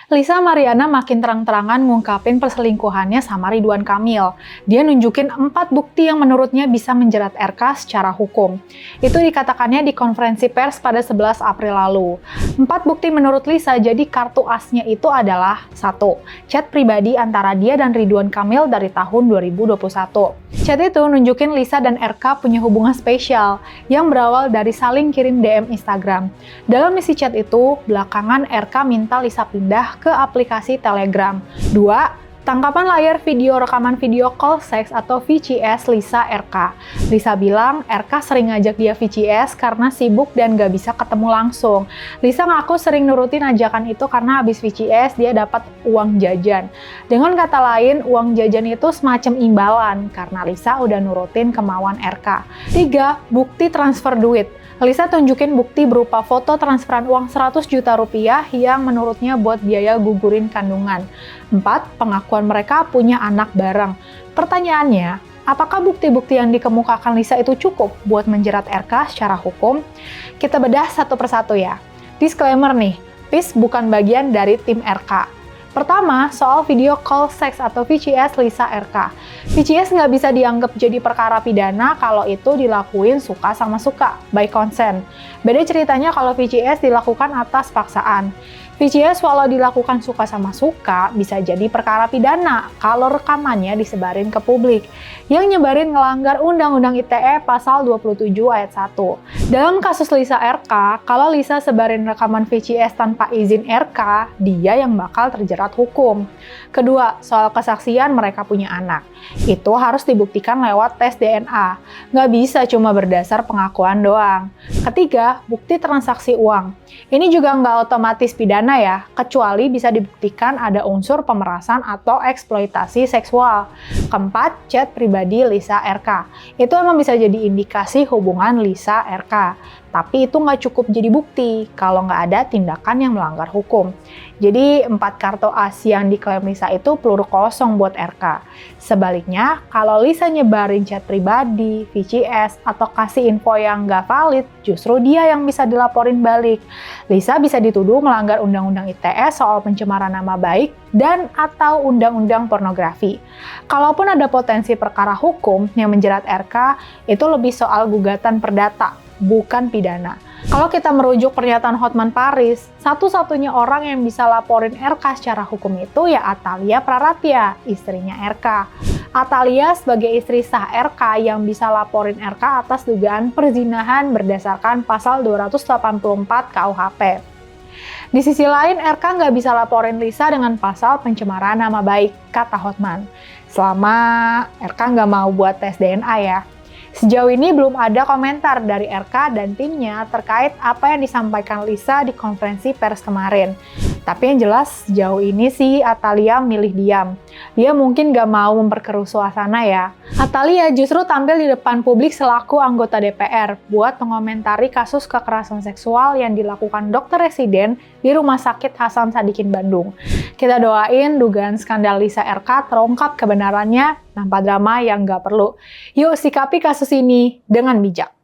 Lisa Mariana makin terang-terangan ngungkapin perselingkuhannya sama Ridwan Kamil. Dia nunjukin 4 bukti yang menurutnya bisa menjerat RK secara hukum. Itu dikatakannya di konferensi pers pada 11 April lalu. 4 bukti menurut Lisa, jadi kartu asnya itu adalah 1. Chat pribadi antara dia dan Ridwan Kamil dari tahun 2021. Chat itu nunjukin Lisa dan RK punya hubungan spesial yang berawal dari saling kirim DM Instagram. Dalam isi chat itu, belakangan RK minta Lisa pindah ke aplikasi Telegram. 2. Tangkapan layar video rekaman video call seks atau VCS Lisa RK. Lisa bilang RK sering ngajak dia VCS karena sibuk dan gak bisa ketemu langsung. Lisa ngaku sering nurutin ajakan itu karena habis VCS dia dapat uang jajan. Dengan kata lain, uang jajan itu semacam imbalan karena Lisa udah nurutin kemauan RK. 3. Bukti transfer duit. Lisa tunjukin bukti berupa foto transferan uang 100 juta rupiah yang menurutnya buat biaya gugurin kandungan. 4. Pengakuan mereka punya anak bareng. Pertanyaannya, apakah bukti-bukti yang dikemukakan Lisa itu cukup buat menjerat RK secara hukum? Kita bedah satu persatu ya. Disclaimer nih, PIS bukan bagian dari tim RK. Pertama, soal video call seks atau VCS Lisa RK. VCS nggak bisa dianggap jadi perkara pidana kalau itu dilakuin suka sama suka, by consent. Beda ceritanya kalau VCS dilakukan atas paksaan. VCS walau dilakukan suka sama suka bisa jadi perkara pidana kalau rekamannya disebarin ke publik. Yang nyebarin ngelanggar Undang-Undang ITE pasal 27 ayat 1. Dalam kasus Lisa RK, kalau Lisa sebarin rekaman VCS tanpa izin RK, dia yang bakal terjerat hukum. Kedua, soal kesaksian mereka punya anak. Itu harus dibuktikan lewat tes DNA. Nggak bisa cuma berdasar pengakuan doang. Ketiga, bukti transaksi uang. Ini juga nggak otomatis pidana ya, kecuali bisa dibuktikan ada unsur pemerasan atau eksploitasi seksual. Keempat, chat pribadi Lisa RK. Itu emang bisa jadi indikasi hubungan Lisa RK. Tapi itu nggak cukup jadi bukti kalau nggak ada tindakan yang melanggar hukum. Jadi 4 kartu as yang diklaim Lisa itu peluru kosong buat RK. Sebaliknya, kalau Lisa nyebarin chat pribadi, VCS, atau kasih info yang nggak valid, justru dia yang bisa dilaporin balik. Lisa bisa dituduh melanggar Undang-Undang ITE soal pencemaran nama baik dan atau Undang-Undang pornografi. Kalaupun ada potensi perkara hukum yang menjerat RK, itu lebih soal gugatan perdata, bukan pidana. Kalau kita merujuk pernyataan Hotman Paris, satu-satunya orang yang bisa laporin RK secara hukum itu ya Atalia Praratya, istrinya RK. Atalia sebagai istri sah RK yang bisa laporin RK atas dugaan perzinahan berdasarkan pasal 284 KUHP. Di sisi lain, RK nggak bisa laporin Lisa dengan pasal pencemaran nama baik, kata Hotman. Selama RK nggak mau buat tes DNA ya. Sejauh ini belum ada komentar dari RK dan timnya terkait apa yang disampaikan Lisa di konferensi pers kemarin. Tapi yang jelas sejauh ini sih Atalia milih diam. Dia mungkin gak mau memperkeruh suasana ya. Atalia justru tampil di depan publik selaku anggota DPR buat mengomentari kasus kekerasan seksual yang dilakukan dokter residen di Rumah Sakit Hasan Sadikin Bandung. Kita doain dugaan skandal Lisa RK terungkap kebenarannya tanpa drama yang gak perlu. Yuk sikapi kasus ini dengan bijak.